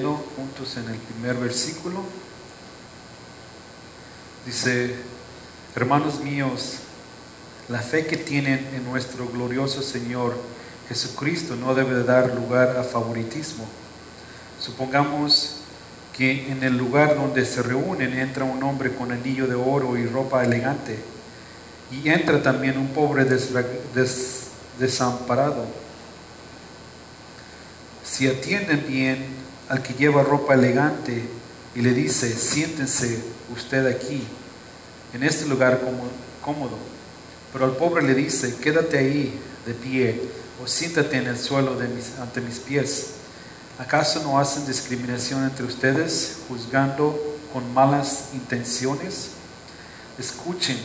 leyendo juntos en el primer versículo. Dice: hermanos míos, la fe que tienen en nuestro glorioso Señor Jesucristo no debe de dar lugar a favoritismo. Supongamos que en el lugar donde se reúnen entra un hombre con anillo de oro y ropa elegante, y entra también un pobre desamparado. Si atienden bien al que lleva ropa elegante y le dice: siéntense usted aquí, en este lugar cómodo, pero al pobre le dice: quédate ahí de pie, o siéntate en el suelo ante mis pies, ¿acaso no hacen discriminación entre ustedes, juzgando con malas intenciones? Escuchen,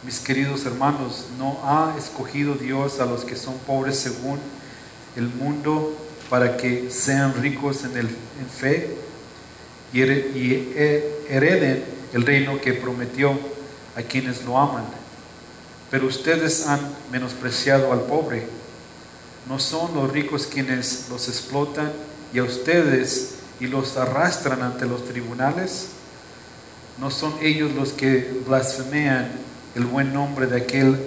mis queridos hermanos, ¿no ha escogido Dios a los que son pobres según el mundo para que sean ricos en fe y hereden el reino que prometió a quienes lo aman? Pero ustedes han menospreciado al pobre. ¿No son los ricos quienes los explotan y a ustedes y los arrastran ante los tribunales? ¿No son ellos los que blasfeman el buen nombre de aquel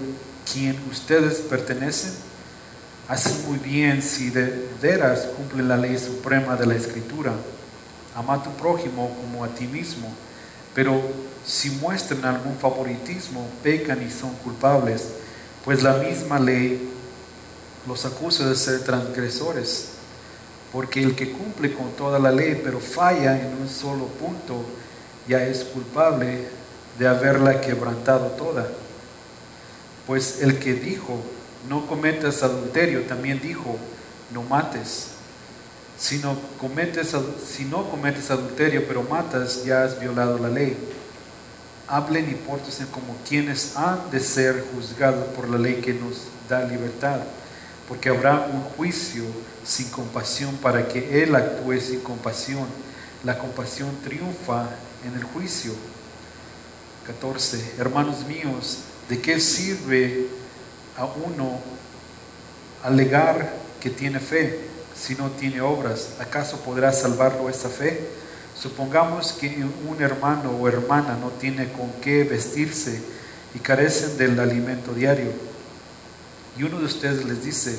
quien ustedes pertenecen? Hacen muy bien si de veras cumplen la ley suprema de la Escritura: ama a tu prójimo como a ti mismo. Pero si muestran algún favoritismo, pecan y son culpables, pues la misma ley los acusa de ser transgresores. Porque el que cumple con toda la ley pero falla en un solo punto, ya es culpable de haberla quebrantado toda. Pues el que dijo: no cometas adulterio, también dijo: no mates. Si no cometes adulterio pero matas, ya has violado la ley. Hablen y pórtense como quienes han de ser juzgados por la ley que nos da libertad, porque habrá un juicio sin compasión para que él actúe sin compasión. La compasión triunfa en el juicio. 14. Hermanos míos, ¿de qué sirve a uno alegar que tiene fe si no tiene obras? ¿Acaso podrá salvarlo esa fe? Supongamos que un hermano o hermana no tiene con qué vestirse y carecen del alimento diario, y uno de ustedes les dice: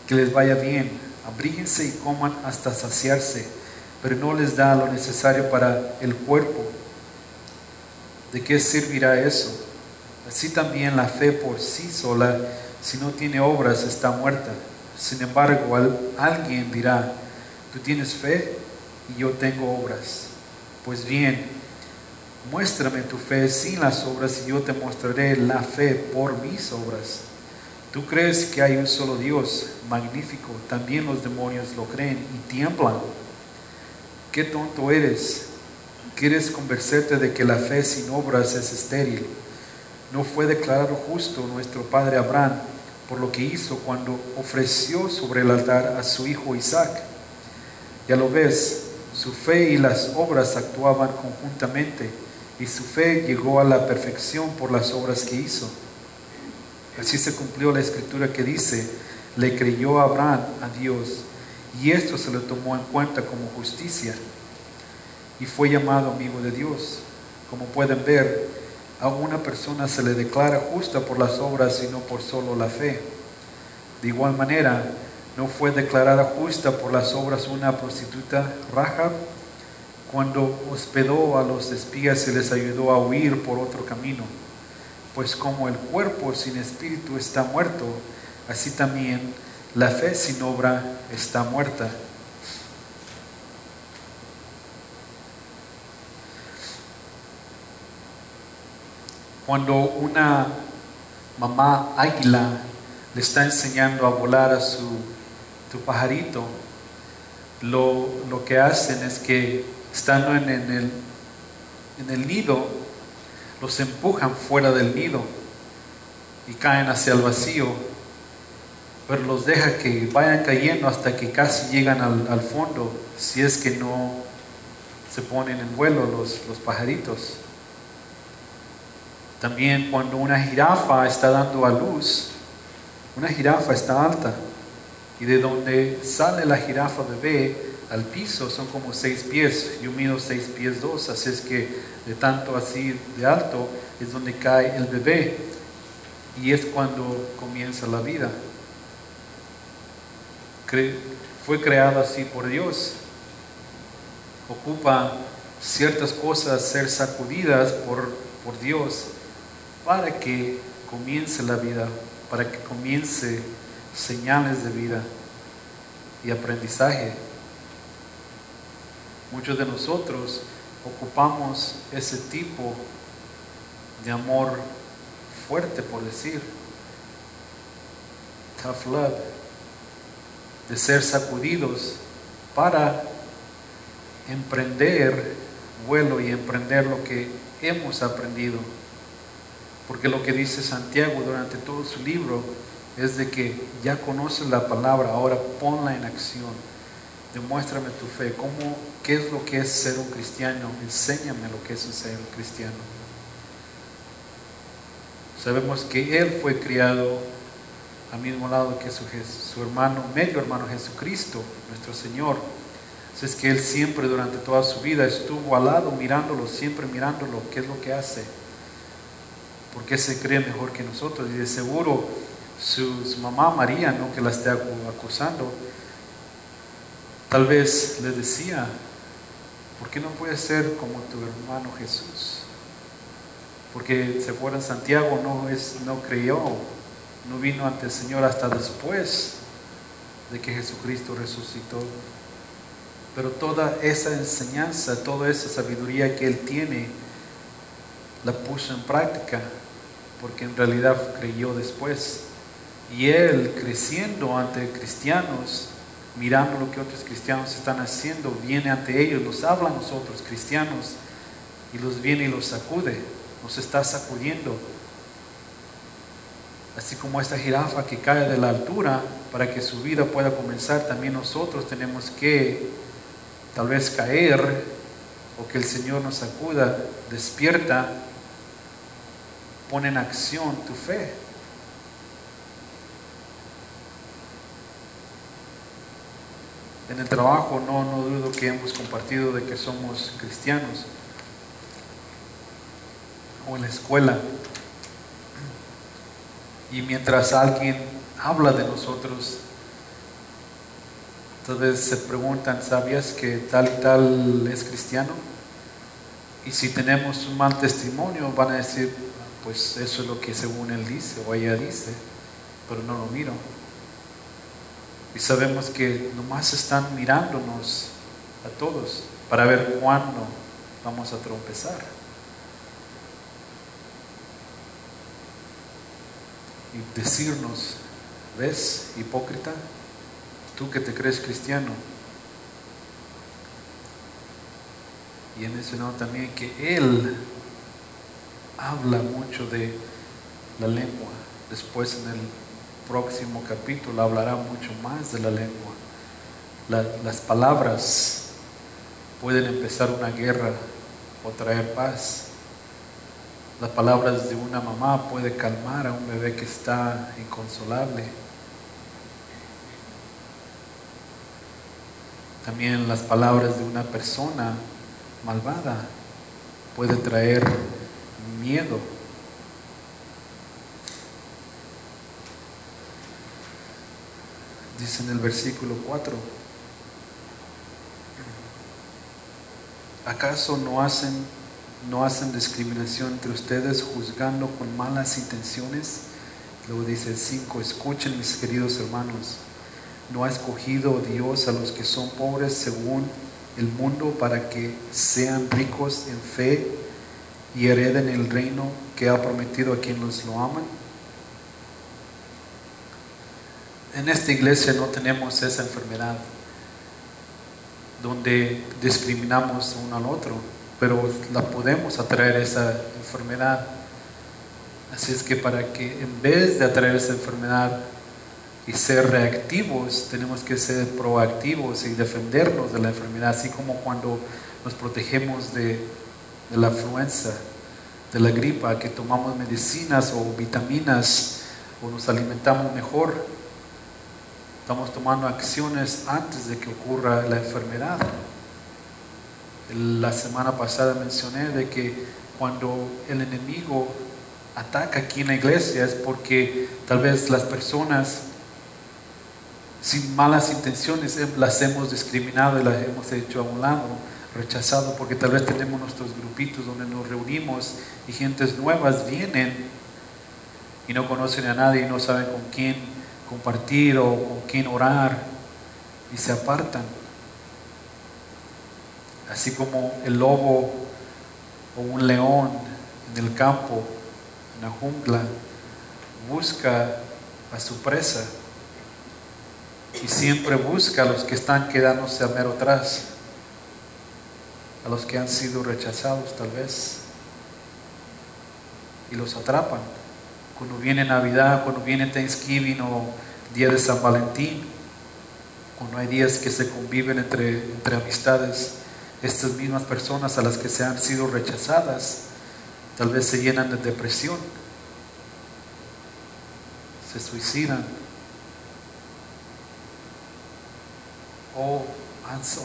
que les vaya bien, abríguense y coman hasta saciarse, pero no les da lo necesario para el cuerpo. ¿De qué servirá eso? Así también la fe por sí sola, si no tiene obras, está muerta. Sin embargo, alguien dirá: tú tienes fe y yo tengo obras. Pues bien, muéstrame tu fe sin las obras y yo te mostraré la fe por mis obras. Tú crees que hay un solo Dios, magnífico, también los demonios lo creen y tiemblan. Qué tonto eres, ¿quieres convencerte de que la fe sin obras es estéril? ¿No fue declarado justo nuestro padre Abraham por lo que hizo cuando ofreció sobre el altar a su hijo Isaac? Ya lo ves, su fe y las obras actuaban conjuntamente, y su fe llegó a la perfección por las obras que hizo. Así se cumplió la escritura que dice: le creyó Abraham a Dios, y esto se le tomó en cuenta como justicia, y fue llamado amigo de Dios. Como pueden ver, a una persona se le declara justa por las obras y no por solo la fe. De igual manera, ¿no fue declarada justa por las obras una prostituta, Rahab, cuando hospedó a los espías y les ayudó a huir por otro camino? Pues como el cuerpo sin espíritu está muerto, así también la fe sin obra está muerta. Cuando una mamá águila le está enseñando a volar a su pajarito, lo que hacen es que, estando en el nido, los empujan fuera del nido y caen hacia el vacío, pero los deja que vayan cayendo hasta que casi llegan al fondo, si es que no se ponen en vuelo los pajaritos. También cuando una jirafa está dando a luz, una jirafa está alta, y de donde sale la jirafa bebé al piso son como 6 pies. Yo mido 6 pies 2, así es que de tanto así de alto es donde cae el bebé, y es cuando comienza la vida. Fue creado así por Dios. Ocupa ciertas cosas ser sacudidas por Dios para que comience la vida, para que comience señales de vida y aprendizaje. Muchos de nosotros ocupamos ese tipo de amor fuerte, por decir, tough love, de ser sacudidos para emprender vuelo y emprender lo que hemos aprendido. Porque lo que dice Santiago durante todo su libro es de que ya conoces la palabra, ahora ponla en acción. Demuéstrame tu fe. ¿Qué es lo que es ser un cristiano? Enséñame lo que es ser un cristiano. Sabemos que Él fue criado al mismo lado que su hermano, medio hermano Jesucristo, nuestro Señor. Así es que Él siempre durante toda su vida estuvo al lado mirándolo, siempre mirándolo, qué es lo que hace. Porque se cree mejor que nosotros. Y de seguro su mamá María, no que la esté acusando, tal vez le decía, ¿por qué no puedes ser como tu hermano Jesús? Porque se acuerdan, Santiago no creyó, no vino ante el Señor hasta después de que Jesucristo resucitó. Pero toda esa enseñanza, toda esa sabiduría que Él tiene, la puso en práctica, porque en realidad creyó después. Y Él, creciendo ante cristianos, mirando lo que otros cristianos están haciendo, viene ante ellos, los habla a nosotros cristianos, y los viene y los sacude, nos está sacudiendo. Así como esta jirafa que cae de la altura para que su vida pueda comenzar, también nosotros tenemos que tal vez caer, o que el Señor nos sacuda, despierta, pone en acción tu fe. En el trabajo no dudo que hemos compartido de que somos cristianos, o en la escuela, y mientras alguien habla de nosotros, tal vez se preguntan, ¿sabías que tal y tal es cristiano? Y si tenemos un mal testimonio, van a decir, pues eso es lo que según él dice o ella dice, pero no lo miro. Y sabemos que nomás están mirándonos a todos para ver cuándo vamos a tropezar. Y decirnos, ¿ves, hipócrita? Tú que te crees cristiano. Y he mencionado también que Él habla mucho de la lengua. Después en el próximo capítulo hablará mucho más de la lengua. Las palabras pueden empezar una guerra o traer paz. Las palabras de una mamá pueden calmar a un bebé que está inconsolable. También las palabras de una persona malvada pueden traer miedo. Dice en el versículo 4, ¿acaso no hacen discriminación entre ustedes, juzgando con malas intenciones? Luego dice el 5, escuchen mis queridos hermanos, ¿no ha escogido Dios a los que son pobres según el mundo para que sean ricos en fe y hereden el reino que ha prometido a quienes lo aman? En esta iglesia no tenemos esa enfermedad donde discriminamos uno al otro, pero la podemos atraer esa enfermedad. Así es que para que en vez de atraer esa enfermedad y ser reactivos, tenemos que ser proactivos y defendernos de la enfermedad, así como cuando nos protegemos de la influenza, de la gripa, que tomamos medicinas o vitaminas o nos alimentamos mejor. Estamos tomando acciones antes de que ocurra la enfermedad. La semana pasada mencioné de que cuando el enemigo ataca aquí en la iglesia es porque tal vez las personas sin malas intenciones las hemos discriminado y las hemos hecho a un lado, rechazado, porque tal vez tenemos nuestros grupitos donde nos reunimos y gentes nuevas vienen y no conocen a nadie y no saben con quién compartir o con quién orar y se apartan. Así como el lobo o un león en el campo, en la jungla, busca a su presa y siempre busca a los que están quedándose a mero atrás, a los que han sido rechazados tal vez, y los atrapan. Cuando viene Navidad, cuando viene Thanksgiving o Día de San Valentín, cuando hay días que se conviven entre amistades, estas mismas personas a las que se han sido rechazadas, tal vez se llenan de depresión, se suicidan o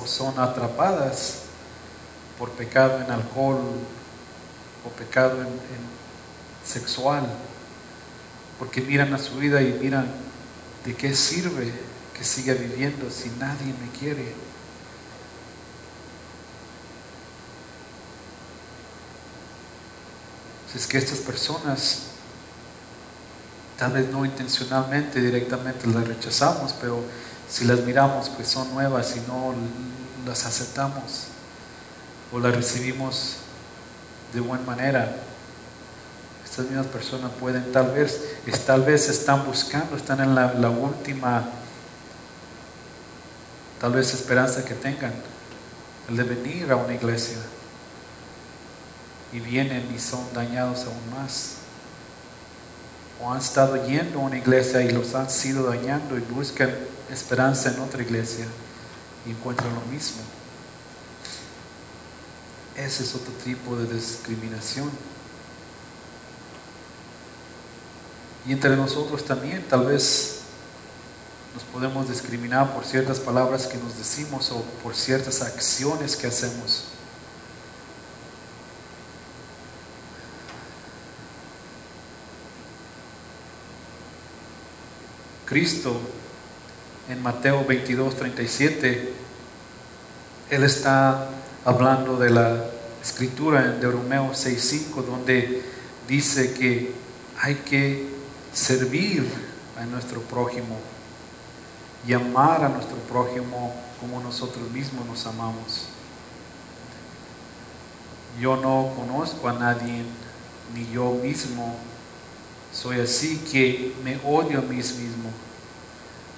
son atrapadas por pecado en alcohol o pecado en sexual, porque miran a su vida y miran de qué sirve que siga viviendo si nadie me quiere. Es que estas personas, tal vez no intencionalmente, directamente las rechazamos, pero si las miramos, pues son nuevas y no las aceptamos o las recibimos de buena manera. Estas mismas personas pueden tal vez están buscando, están en la última, tal vez esperanza que tengan, el de venir a una iglesia. Y vienen y son dañados aún más. O han estado yendo a una iglesia y los han sido dañando y buscan esperanza en otra iglesia y encuentran lo mismo. Ese es otro tipo de discriminación. Y entre nosotros también tal vez nos podemos discriminar por ciertas palabras que nos decimos o por ciertas acciones que hacemos. Cristo en Mateo 22:37, Él está hablando de la escritura en Deuteronomio 6:5, donde dice que hay que servir a nuestro prójimo y amar a nuestro prójimo como nosotros mismos nos amamos. Yo no conozco a nadie, ni yo mismo soy así, que me odio a mí mismo.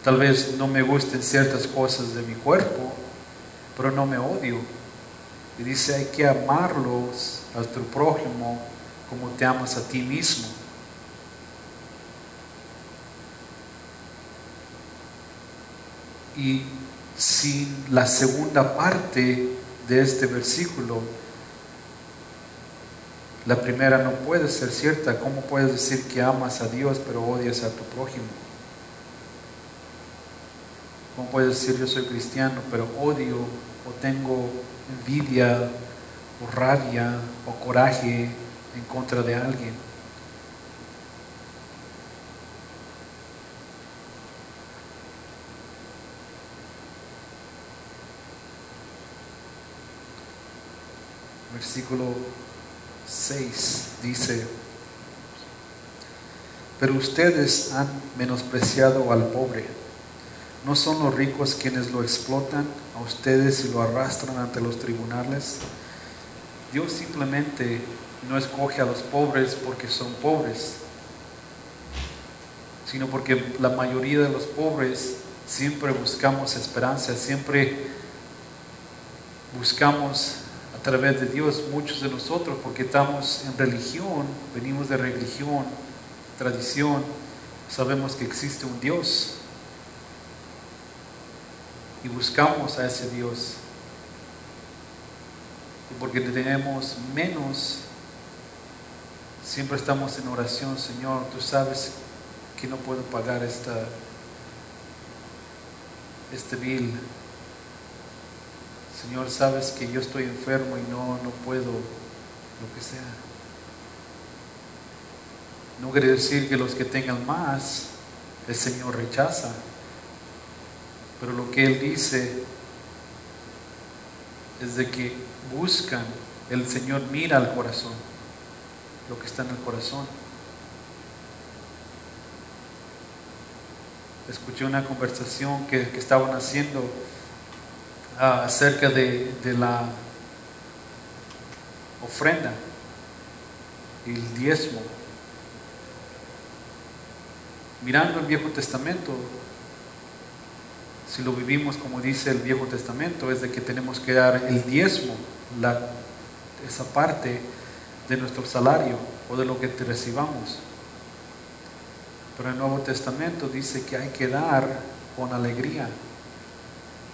Tal vez no me gusten ciertas cosas de mi cuerpo, pero no me odio. Y dice, hay que amarlos a tu prójimo como te amas a ti mismo. Y sin la segunda parte de este versículo, la primera no puede ser cierta. ¿Cómo puedes decir que amas a Dios pero odias a tu prójimo? ¿Cómo puedes decir yo soy cristiano pero odio o tengo envidia o rabia o coraje en contra de alguien? Versículo 6 dice: pero ustedes han menospreciado al pobre. ¿No son los ricos quienes lo explotan a ustedes y lo arrastran ante los tribunales? Dios simplemente no escoge a los pobres porque son pobres, sino porque la mayoría de los pobres siempre buscamos esperanza, siempre buscamos a través de Dios. Muchos de nosotros, porque estamos en religión, venimos de religión, tradición, sabemos que existe un Dios y buscamos a ese Dios. Y porque tenemos menos, siempre estamos en oración: Señor, tú sabes que no puedo pagar este bill. Señor, sabes que yo estoy enfermo y no puedo, lo que sea. No quiere decir que los que tengan más, el Señor rechaza. Pero lo que Él dice es de que buscan, el Señor mira al corazón, lo que está en el corazón. Escuché una conversación que estaban haciendo acerca de la ofrenda y el diezmo. Mirando el Viejo Testamento, si lo vivimos como dice el Viejo Testamento, es de que tenemos que dar el diezmo, esa parte de nuestro salario o de lo que te recibamos. Pero el Nuevo Testamento dice que hay que dar con alegría.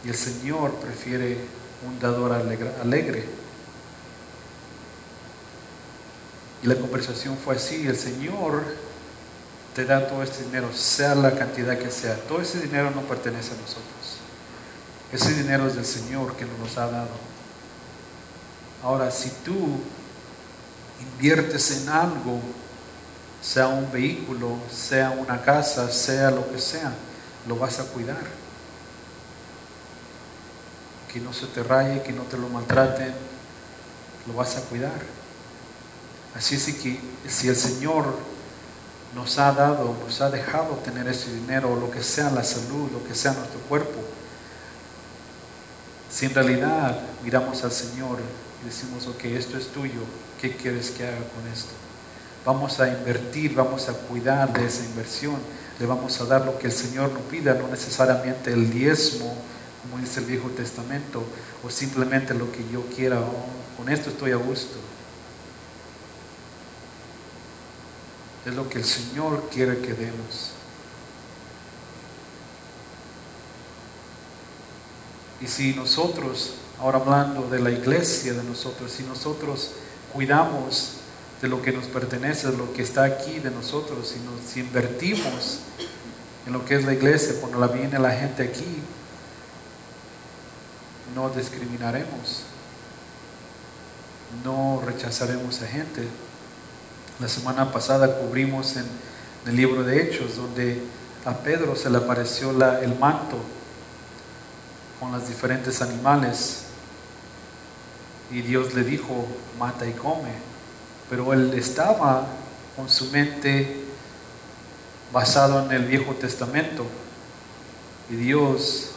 Y el Señor prefiere un dador alegre. Y la conversación fue así: el Señor te da todo este dinero, sea la cantidad que sea. Todo ese dinero no pertenece a nosotros. Ese dinero es del Señor que nos ha dado. Ahora, si tú inviertes en algo, sea un vehículo, sea una casa, sea lo que sea, lo vas a cuidar. Que no se te raye, que no te lo maltraten, lo vas a cuidar. Así es que si el Señor nos ha dado, nos ha dejado tener ese dinero, lo que sea la salud, lo que sea nuestro cuerpo, si en realidad miramos al Señor y decimos, ok, esto es tuyo, ¿qué quieres que haga con esto? Vamos a invertir, vamos a cuidar de esa inversión, le vamos a dar lo que el Señor nos pida, no necesariamente el diezmo, como dice el Viejo Testamento, o simplemente lo que yo quiera, con esto estoy a gusto. Es lo que el Señor quiere que demos. Y si nosotros, ahora hablando de la iglesia de nosotros, si nosotros cuidamos de lo que nos pertenece, de lo que está aquí de nosotros, si invertimos en lo que es la iglesia, cuando viene la gente aquí, no discriminaremos, no rechazaremos a gente. La semana pasada cubrimos en el libro de Hechos, donde a Pedro se le apareció el manto con los diferentes animales y Dios le dijo, mata y come. Pero él estaba con su mente basado en el Viejo Testamento y Dios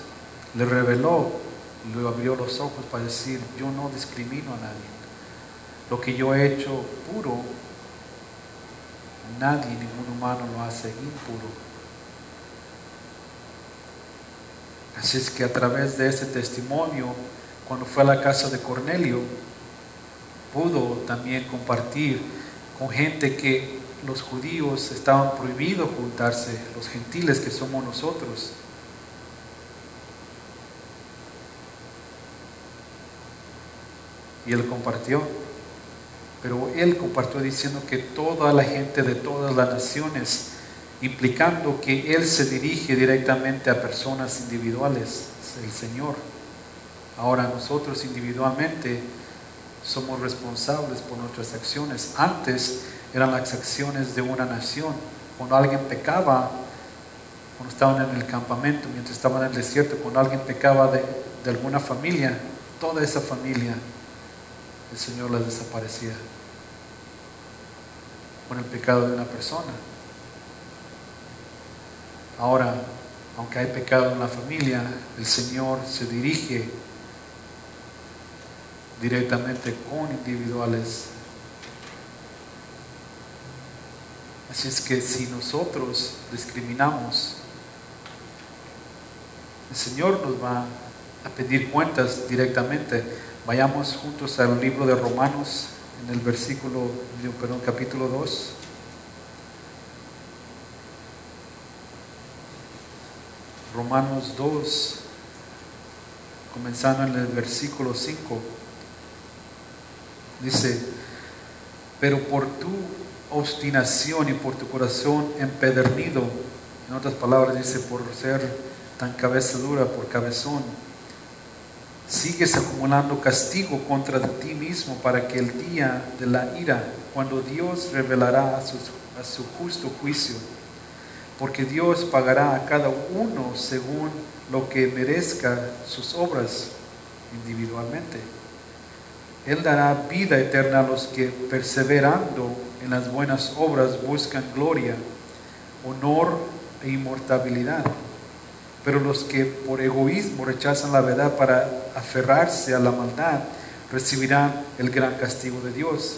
le reveló, le abrió los ojos para decir, yo no discrimino a nadie. Lo que yo he hecho puro, nadie, ningún humano lo hace impuro. Así es que a través de ese testimonio, cuando fue a la casa de Cornelio, pudo también compartir con gente que los judíos estaban prohibidos juntarse, los gentiles que somos nosotros. Y él compartió. Pero él compartió diciendo que toda la gente de todas las naciones, implicando que él se dirige directamente a personas individuales, el Señor. Ahora nosotros individualmente somos responsables por nuestras acciones. Antes eran las acciones de una nación. Cuando alguien pecaba, cuando estaban en el campamento, mientras estaban en el desierto, cuando alguien pecaba de alguna familia, toda esa familia, el Señor la desaparecía con el pecado de una persona. Ahora, aunque hay pecado en la familia, el Señor se dirige directamente con individuales. Así es que si nosotros discriminamos, el Señor nos va a pedir cuentas directamente. Vayamos juntos al libro de Romanos, en el capítulo 2. Romanos 2, comenzando en el versículo 5. Dice, pero por tu obstinación y por tu corazón empedernido, en otras palabras dice, por ser tan cabeza dura por cabezón. Sigues acumulando castigo contra ti mismo para que el día de la ira, cuando Dios revelará a su justo juicio, porque Dios pagará a cada uno según lo que merezca sus obras individualmente. Él dará vida eterna a los que perseverando en las buenas obras buscan gloria, honor e inmortalidad. Pero los que por egoísmo rechazan la verdad para aferrarse a la maldad recibirán el gran castigo de Dios.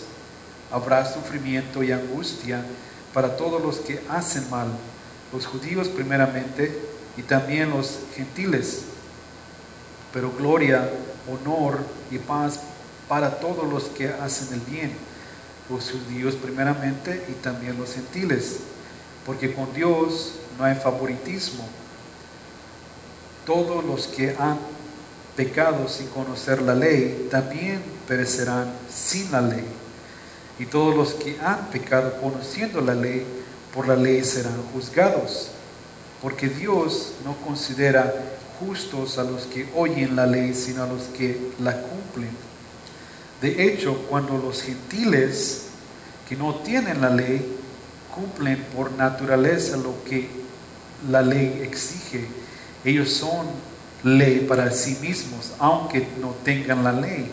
Habrá sufrimiento y angustia para todos los que hacen mal, los judíos primeramente y también los gentiles. Pero gloria, honor y paz para todos los que hacen el bien, los judíos primeramente y también los gentiles, porque con Dios no hay favoritismo. Todos los que han pecado sin conocer la ley también perecerán sin la ley, y todos los que han pecado conociendo la ley, por la ley serán juzgados, porque Dios no considera justos a los que oyen la ley, sino a los que la cumplen. De hecho, cuando los gentiles que no tienen la ley cumplen por naturaleza lo que la ley exige, ellos son ley para sí mismos, aunque no tengan la ley.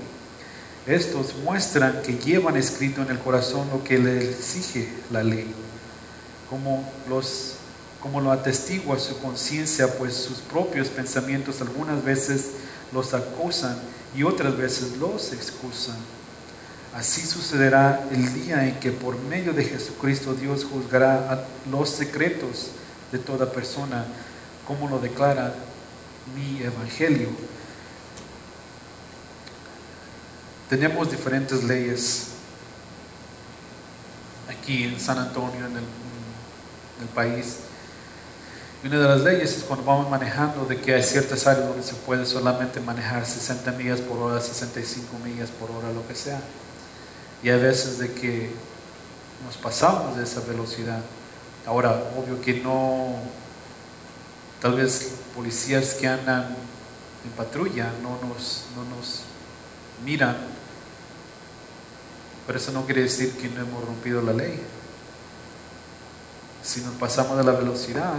Estos muestran que llevan escrito en el corazón lo que les exige la ley, como lo atestigua su conciencia, pues sus propios pensamientos algunas veces los acusan y otras veces los excusan. Así sucederá el día en que por medio de Jesucristo Dios juzgará a los secretos de toda persona, como lo declara mi evangelio. Tenemos diferentes leyes aquí en San Antonio, en el país. Y una de las leyes es cuando vamos manejando, de que hay ciertas áreas donde se puede solamente manejar 60 millas por hora, 65 millas por hora, lo que sea. Y hay veces de que nos pasamos de esa velocidad. Ahora, obvio que no, tal vez policías que andan en patrulla no nos miran, pero eso no quiere decir que no hemos rompido la ley. Si nos pasamos de la velocidad,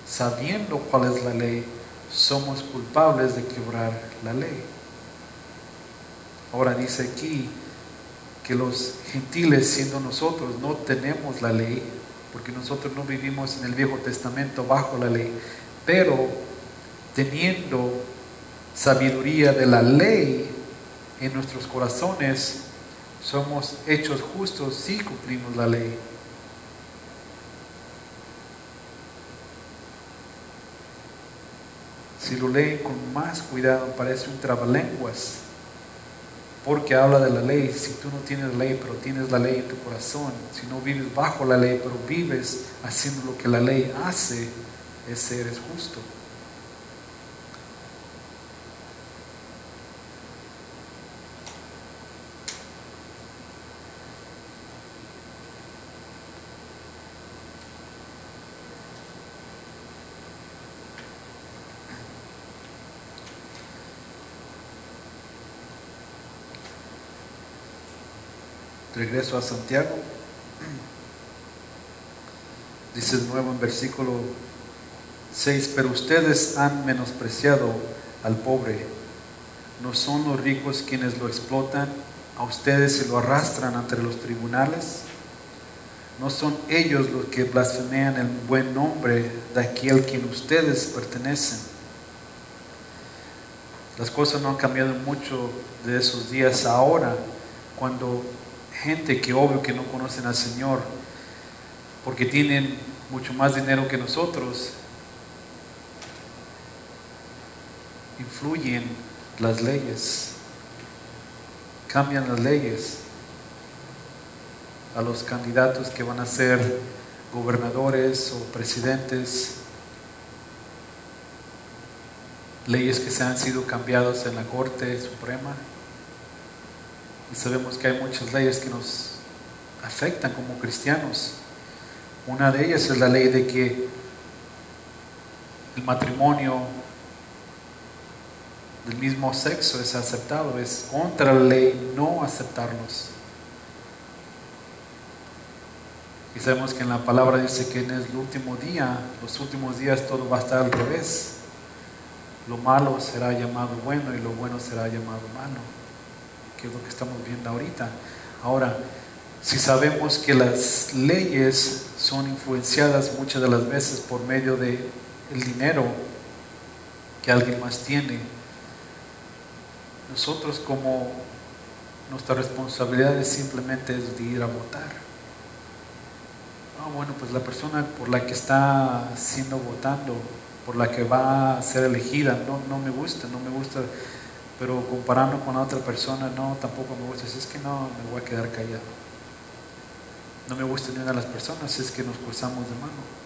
sabiendo cuál es la ley, somos culpables de quebrar la ley. Ahora dice aquí que los gentiles, siendo nosotros, no tenemos la ley, porque nosotros no vivimos en el Viejo Testamento bajo la ley, pero teniendo sabiduría de la ley en nuestros corazones, somos hechos justos si cumplimos la ley. Si lo leen con más cuidado, parece un trabalenguas, porque habla de la ley. Si tú no tienes ley, pero tienes la ley en tu corazón, si no vives bajo la ley, pero vives haciendo lo que la ley hace, ese eres justo. Regreso a Santiago. Dice de nuevo en versículo 6: pero ustedes han menospreciado al pobre. ¿No son los ricos quienes lo explotan a ustedes y lo arrastran ante los tribunales? ¿No son ellos los que blasfemean el buen nombre de aquel a quien ustedes pertenecen? Las cosas no han cambiado mucho de esos días ahora, cuando gente que obvio que no conocen al Señor, porque tienen mucho más dinero que nosotros, influyen las leyes, cambian las leyes a los candidatos que van a ser gobernadores o presidentes, leyes que se han sido cambiadas en la Corte Suprema. Y sabemos que hay muchas leyes que nos afectan como cristianos. Una de ellas es la ley de que el matrimonio del mismo sexo es aceptado. Es contra la ley no aceptarlos. Y sabemos que en la palabra dice que en el último día, los últimos días, todo va a estar al revés. Lo malo será llamado bueno y lo bueno será llamado malo, que es lo que estamos viendo ahorita. Ahora, si sabemos que las leyes son influenciadas muchas de las veces por medio de el dinero que alguien más tiene, nosotros, como nuestra responsabilidad es simplemente de ir a votar. Bueno, pues la persona por la que está siendo votando, por la que va a ser elegida, no me gusta, pero comparando con la otra persona, no, tampoco me gusta. Si es que no, me voy a quedar callado. No me gusta ni una de las personas, si es que nos cruzamos de mano.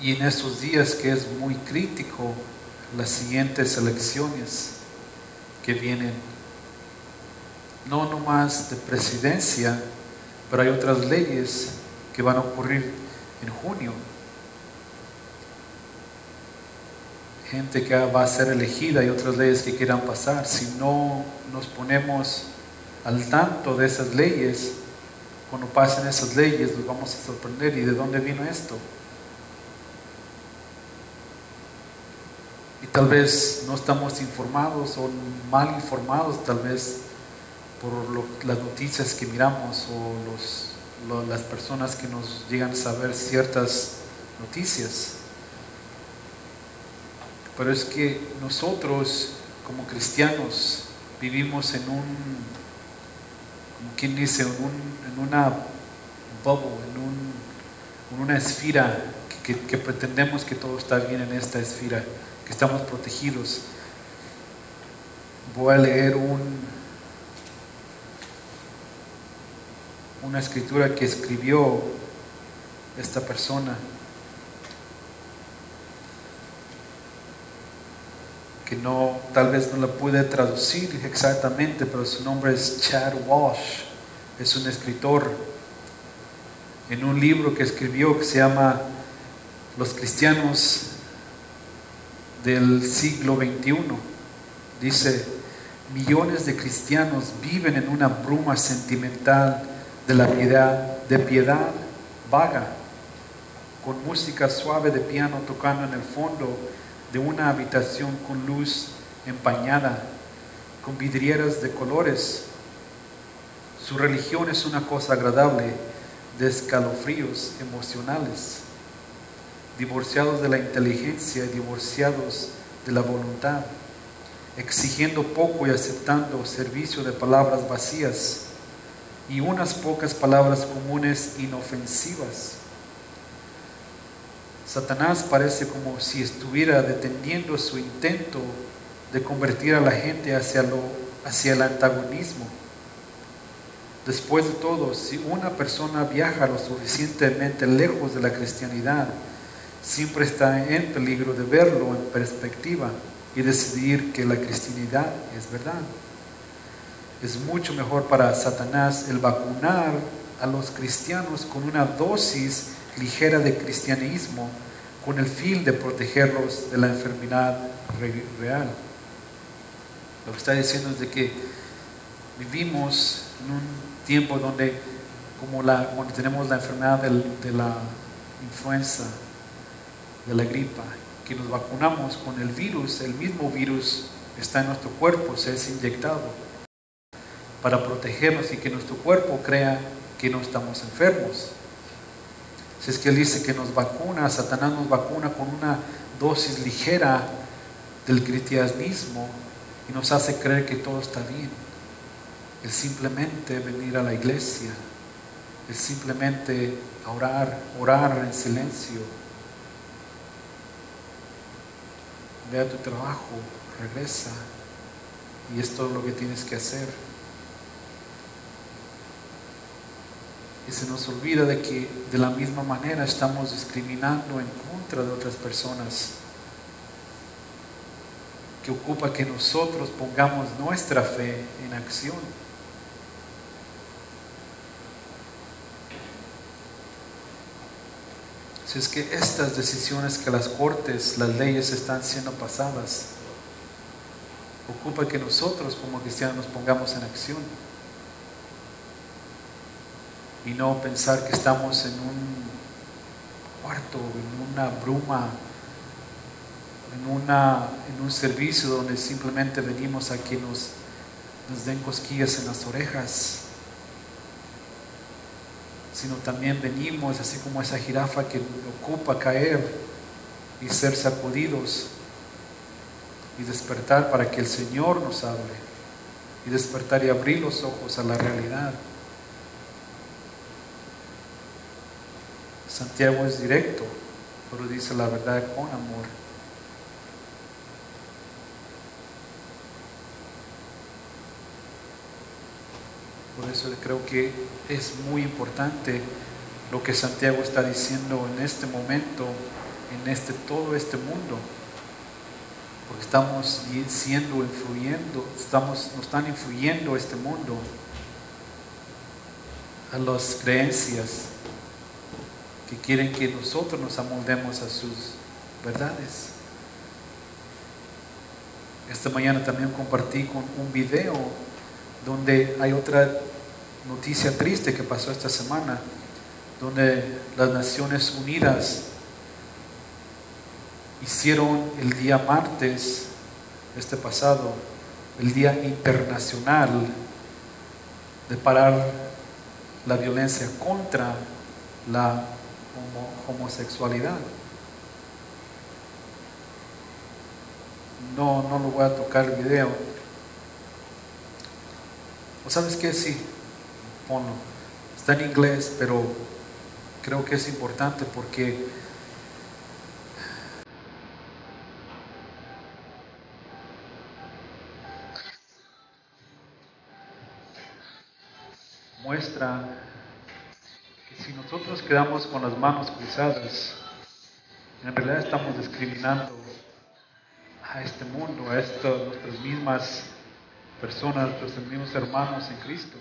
Y en estos días que es muy crítico, las siguientes elecciones que vienen, no nomás de presidencia, pero hay otras leyes que van a ocurrir en junio. Gente que va a ser elegida y otras leyes que quieran pasar. Si no nos ponemos al tanto de esas leyes, cuando pasen esas leyes nos vamos a sorprender. ¿Y de dónde vino esto? Y tal vez no estamos informados o mal informados, tal vez por las noticias que miramos o las personas que nos llegan a saber ciertas noticias. Pero es que nosotros como cristianos vivimos en como quien dice, en una bubble, en una esfera que pretendemos que todo está bien en esta esfera, que estamos protegidos. Voy a leer una escritura que escribió esta persona, que tal vez no la pude traducir exactamente, pero su nombre es Chad Walsh. Es un escritor. En un libro que escribió que se llama Los cristianos del siglo XXI, dice: millones de cristianos viven en una bruma sentimental de piedad vaga, con música suave de piano tocando en el fondo de una habitación con luz empañada, con vidrieras de colores. Su religión es una cosa agradable de escalofríos emocionales, divorciados de la inteligencia y divorciados de la voluntad, exigiendo poco y aceptando servicio de palabras vacías y unas pocas palabras comunes inofensivas. Satanás parece como si estuviera deteniendo su intento de convertir a la gente hacia el antagonismo. Después de todo, si una persona viaja lo suficientemente lejos de la cristianidad, siempre está en peligro de verlo en perspectiva y decidir que la cristianidad es verdad. Es mucho mejor para Satanás el vacunar a los cristianos con una dosis ligera de cristianismo, con el fin de protegerlos de la enfermedad real. Lo que está diciendo es de que vivimos en un tiempo donde, cuando tenemos la enfermedad de la influenza, de la gripa, que nos vacunamos con el virus, el mismo virus está en nuestro cuerpo, se es inyectado para protegernos y que nuestro cuerpo crea que no estamos enfermos. Si es que él dice que nos vacuna, Satanás nos vacuna con una dosis ligera del cristianismo y nos hace creer que todo está bien. El simplemente venir a la iglesia, el simplemente orar en silencio, ve a tu trabajo, regresa y es todo lo que tienes que hacer. Y se nos olvida de que de la misma manera estamos discriminando en contra de otras personas, que ocupa que nosotros pongamos nuestra fe en acción. Si es que estas decisiones que las cortes, las leyes están siendo pasadas, ocupa que nosotros como cristianos nos pongamos en acción y no pensar que estamos en un cuarto, en una bruma, en un servicio donde simplemente venimos a que nos den cosquillas en las orejas, sino también venimos así como esa jirafa que ocupa caer y ser sacudidos y despertar para que el Señor nos hable, y despertar y abrir los ojos a la realidad. Santiago es directo, pero dice la verdad con amor. Por eso creo que es muy importante lo que Santiago está diciendo en este momento, en todo este mundo, porque estamos nos están influyendo este mundo a las creencias que quieren que nosotros nos amoldemos a sus verdades. Esta mañana también compartí con un video donde hay otra noticia triste que pasó esta semana, donde las Naciones Unidas hicieron el día martes, pasado, el Día Internacional de parar la violencia contra la homosexualidad. No lo voy a tocar el video. ¿O sabes qué? Sí, ponlo. Está en inglés, pero creo que es importante porque muestra que si nosotros quedamos con las manos cruzadas, en realidad estamos discriminando a este mundo, a nuestras mismas personas, nuestros mismos hermanos en Cristo.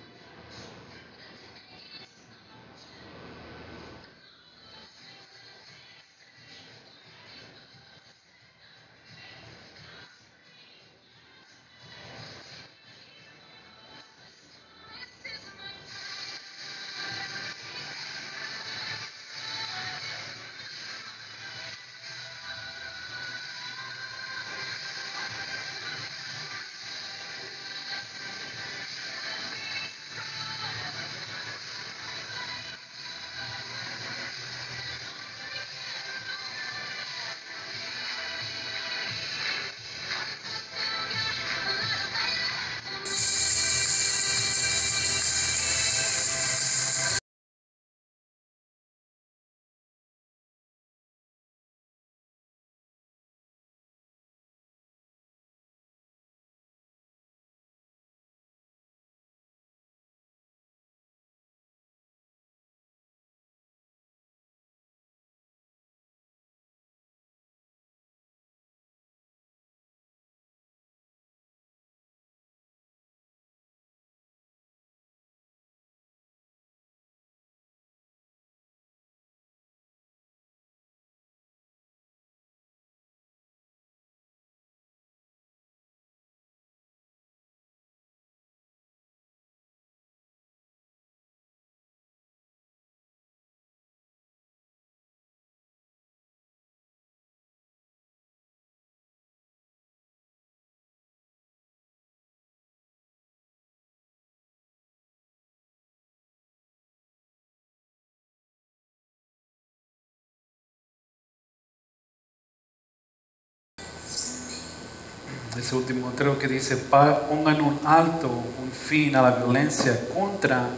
Ese último creo que dice: pongan un alto, un fin a la violencia contra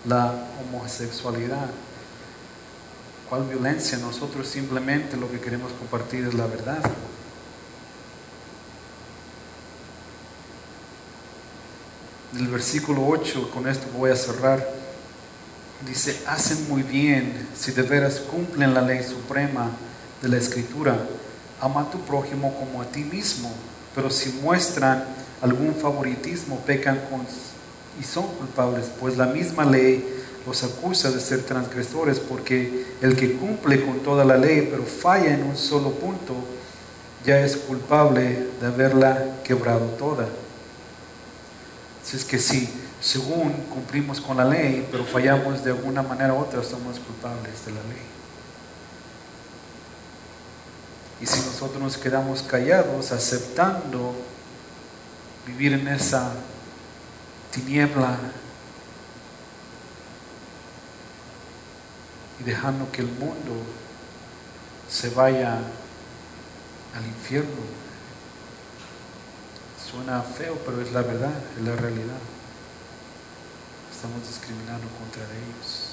la homosexualidad. ¿Cuál violencia? Nosotros simplemente lo que queremos compartir es la verdad. En el versículo 8, con esto voy a cerrar, dice: hacen muy bien si de veras cumplen la ley suprema de la Escritura: ama a tu prójimo como a ti mismo. Pero si muestran algún favoritismo, pecan y son culpables, pues la misma ley los acusa de ser transgresores, porque el que cumple con toda la ley pero falla en un solo punto, ya es culpable de haberla quebrado toda. Así es que si según cumplimos con la ley, pero fallamos de alguna manera u otra, somos culpables de la ley. Y si nosotros nos quedamos callados, aceptando vivir en esa tiniebla y dejando que el mundo se vaya al infierno, suena feo, pero es la verdad, es la realidad. Estamos discriminando contra ellos.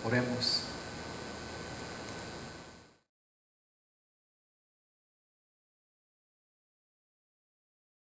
Oremos.